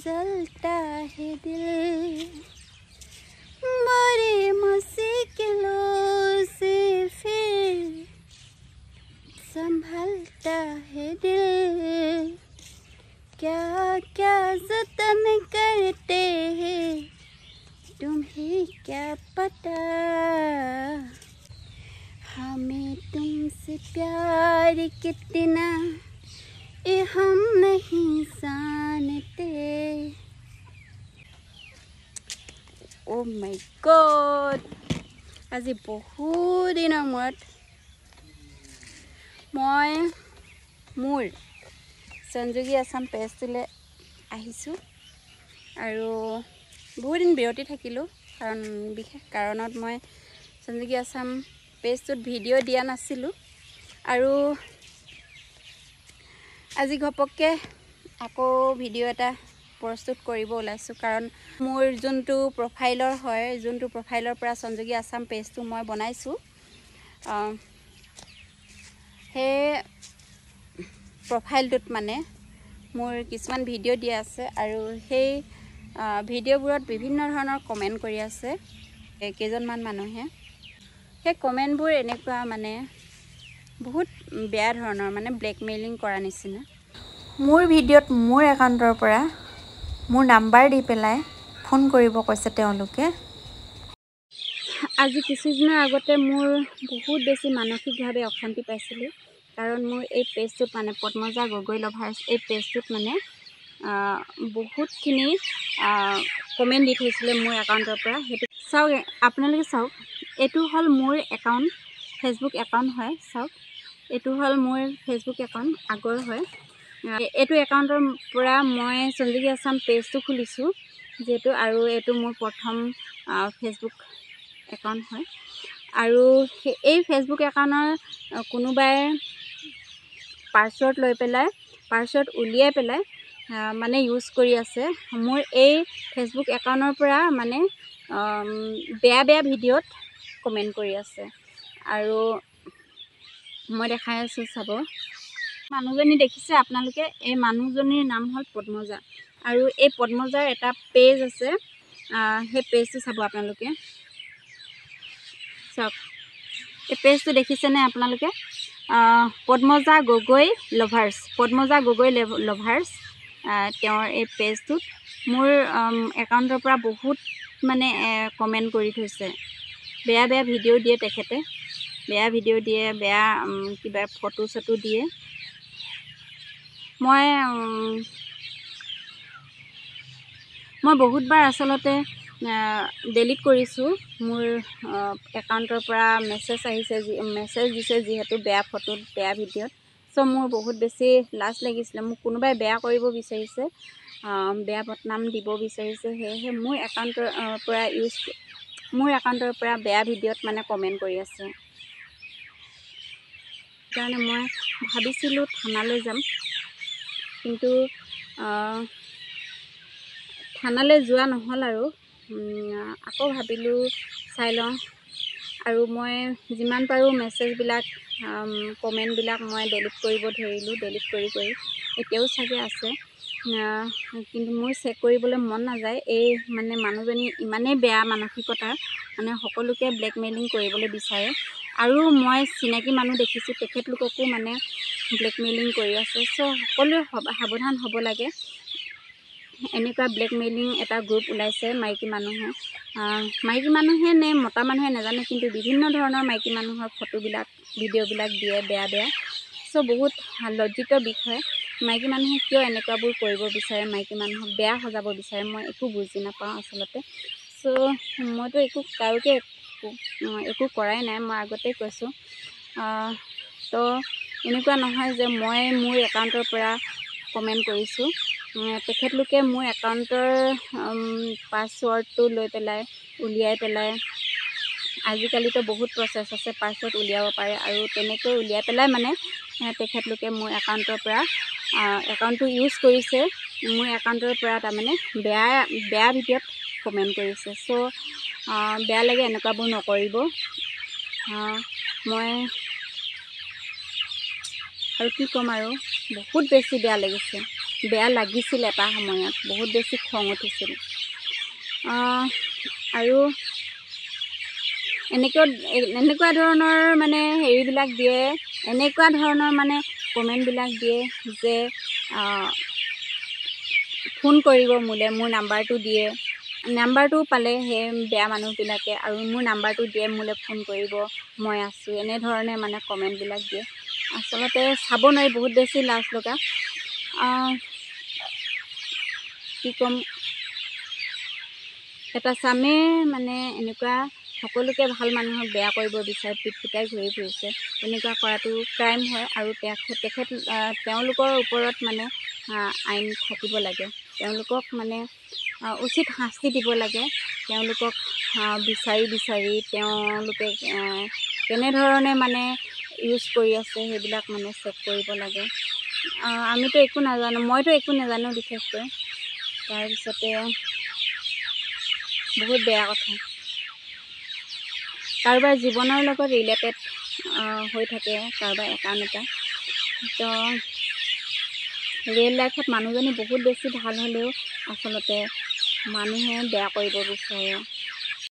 जलता है दिल बड़ी मुश्किलों से फिर संभलता है दिल क्या क्या जतन करते हैं तुम्हें क्या पता हमें तुमसे प्यार कितना ये हम नहीं जानते। ओ माय गॉड আজি বহুত দিনৰ মূৰত মই মোৰ সঞ্জীৱী আছাম পেজটোলৈ আহিছোঁ আৰু বহুত দিন বিৰতি থাকিলোঁ কাৰণ বিশেষ কাৰণত মই সঞ্জীৱী আছাম পেজটোত ভিডিঅ' দিয়া নাছিলোঁ আৰু আজি ঘপককৈ আকৌ ভিডিঅ' এটা প্ৰস্তুত কৰিব ওলাইছোঁ কাৰণ মোৰ যোনটো প্ৰফাইলৰ হয় যোনটো প্ৰফাইলৰ পৰা সঞ্জীৱী আছাম পেজটো মই বনাইছোঁ সেই প্ৰফাইলটোত মানে মোৰ কিছুমান ভিডিঅ' দিয়া আছে আৰু সেই ভিডিঅ'বোৰত বিভিন্ন ধৰণৰ কমেণ্ট কৰি আছে কেইজনমান মানুহে সেই কমেণ্টবোৰ এনেকুৱা মানে বহুত বেয়া ধৰণৰ মানে ব্লেকমেইলিং কৰা নিচিনা মোৰ ভিডিঅ'ত মোৰ একাউণ্টৰ পৰা মোৰ নাম্বাৰ দি পেলাই ফোন কৰিব কৈছে তেওঁলোকে আজি কিছুদিনৰ আগতে মোৰ বহুত বেছি মানসিকভাৱে অশান্তি পাইছিলোঁ কাৰণ মোৰ এই পেজটোত মানে পদ্মজা গগৈ লাভাৰ্ছ এই পেজটোত মানে বহুতখিনি কমেণ্ট দি থৈছিলে মোৰ একাউণ্টৰ পৰা সেইটো চাওক আপোনালোকে চাওক এইটো হ'ল মোৰ একাউণ্ট ফেচবুক একাউণ্ট হয় চাওক এইটো হ'ল মোৰ ফেচবুক একাউণ্ট আগৰ হয় এইটো একাউণ্টৰ পৰা মই সঞ্জীৱী আছাম পেজটো খুলিছোঁ যিহেতু আৰু এইটো মোৰ প্ৰথম ফেচবুক একাউণ্ট হয় আৰু এই ফেচবুক একাউণ্টৰ কোনোবাই পাছৱৰ্ড লৈ পেলাই পাছৱৰ্ড উলিয়াই পেলাই মানে ইউজ কৰি আছে মোৰ এই ফেচবুক একাউণ্টৰ পৰা মানে বেয়া বেয়া ভিডিঅ'ত কমেণ্ট কৰি আছে আৰু মই দেখাই আছোঁ চাব মানুহজনী দেখিছে আপোনালোকে এই মানুহজনীৰ নাম হ'ল পদ্মজা আৰু এই পদ্মজাৰ এটা পেজ আছে সেই পেজটো চাব আপোনালোকে চাওক এই পেজটো দেখিছেনে আপোনালোকে পদ্মজা গগৈ লাভাৰ্ছ পদ্মজা গগৈ লাভাৰ্ছ তেওঁৰ এই পেজটোত মোৰ একাউণ্টৰ পৰা বহুত মানে কমেণ্ট কৰি থৈছে বেয়া বেয়া ভিডিঅ' দিয়ে তেখেতে বেয়া ভিডিঅ' দিয়ে বেয়া কিবা ফটো চটো দিয়ে মই বহুতবাৰ আচলতে ডিলিট কৰিছোঁ মোৰ একাউণ্টৰ পৰা মেছেজ আহিছে মেছেজ দিছে যিহেতু বেয়া ফটোত বেয়া ভিডিঅ'ত চ' মোৰ বহুত বেছি লাজ লাগিছিলে মোক কোনোবাই বেয়া কৰিব বিচাৰিছে বেয়া বদনাম দিব বিচাৰিছে সেয়েহে মোৰ একাউণ্টৰ পৰা বেয়া ভিডিঅ'ত মানে কমেণ্ট কৰি আছে সেইকাৰণে মই ভাবিছিলোঁ থানালৈ যাম কিন্তু থানালৈ যোৱা নহ'ল আৰু আকৌ ভাবিলোঁ চাই লওঁ আৰু মই যিমান পাৰোঁ মেছেজবিলাক কমেণ্টবিলাক মই ডিলিট কৰিব ধৰিলোঁ ডিলিট কৰি এতিয়াও চাগে আছে কিন্তু মোৰ চেক কৰিবলৈ মন নাযায় এই মানে মানুহজনী ইমানেই বেয়া মানসিকতা মানে সকলোকে ব্লেকমেইলিং কৰিবলৈ বিচাৰে আৰু মই চিনাকি মানুহ দেখিছোঁ তেখেতলোককো মানে ব্লেকমেইলিং কৰি আছে চ' সকলোৱে সাৱধান হ'ব লাগে এনেকুৱা ব্লেকমেইলিং এটা গ্ৰুপ ওলাইছে মাইকী মানুহে নে মতা মানুহে নাজানে কিন্তু বিভিন্ন ধৰণৰ মাইকী মানুহৰ ফটোবিলাক ভিডিঅ'বিলাক দিয়ে বেয়া বেয়া চ' বহুত লজ্জিত বিষয় মাইকী মানুহে কিয় এনেকুৱাবোৰ কৰিব বিচাৰে মাইকী মানুহক বেয়া সজাব বিচাৰে মই একো বুজি নাপাওঁ আচলতে চ' মইতো কাৰোকে একো কৰাই নাই মই আগতেই কৈছোঁ তো এনেকুৱা নহয় যে মই মোৰ একাউণ্টৰ পৰা কমেণ্ট কৰিছোঁ তেখেতলোকে মোৰ একাউণ্টৰ পাছৱৰ্ডটো লৈ পেলাই উলিয়াই পেলাই আজিকালিতো বহুত প্ৰচেছ আছে পাছৱৰ্ড উলিয়াব পাৰে আৰু তেনেকৈ উলিয়াই পেলাই মানে তেখেতলোকে মোৰ একাউণ্টৰ পৰা একাউণ্টটো ইউজ কৰিছে মোৰ একাউণ্টৰ পৰা তাৰমানে বেয়া ভিডিঅ'ত কমেণ্ট কৰিছে চ' বেয়া লাগে এনেকুৱাবোৰ নকৰিব মই আৰু কি ক'ম আৰু বহুত বেছি বেয়া লাগিছে বেয়া লাগিছিল এটা সময়ত, বহুত বেছি খং উঠিছিল। আৰু এনেকুৱা ধৰণৰ মানে হেৰিবিলাক দিয়ে, এনেকুৱা ধৰণৰ মানে কমেণ্টবিলাক দিয়ে যে ফোন কৰিব মোলৈ, মোৰ নাম্বাৰটো দিয়ে, নাম্বাৰটো পালে সেই বেয়া মানুহবিলাকে আৰু মোৰ নাম্বাৰটো দিয়ে মোলৈ ফোন কৰিব, মই আছোঁ, এনেধৰণে মানে কমেণ্টবিলাক দিয়ে। আচলতে চাব নোৱাৰি, বহুত বেছি লাজ লগা। কি ক'ম, এটা স্বামীয়ে মানে এনেকুৱা সকলোকে ভাল মানুহক বেয়া কৰিব বিচাৰে, পিটপিটাই ঘূৰি ফুৰিছে, তেনেকুৱা কৰাটো ক্ৰাইম হয়। আৰু তেওঁলোকৰ ওপৰত মানে আইন থাকিব লাগে, তেওঁলোকক মানে উচিত শাস্তি দিব লাগে। তেওঁলোকক বিচাৰি তেওঁলোকে কেনেধৰণে মানে ইউজ কৰি আছে সেইবিলাক মানে চেক কৰিব লাগে। আমিতো একো নাজানো, মইতো একো নাজানো বিশেষকৈ। তাৰপিছতে বহুত বেয়া কথা, কাৰোবাৰ জীৱনৰ লগত ৰিলেটেড হৈ থাকে কাৰোবাৰ একাউণ্ট এটা। তো ৰিয়েল লাইফত মানুহজনী বহুত বেছি ভাল হ'লেও আচলতে মানুহে বেয়া কৰিব বিচাৰে।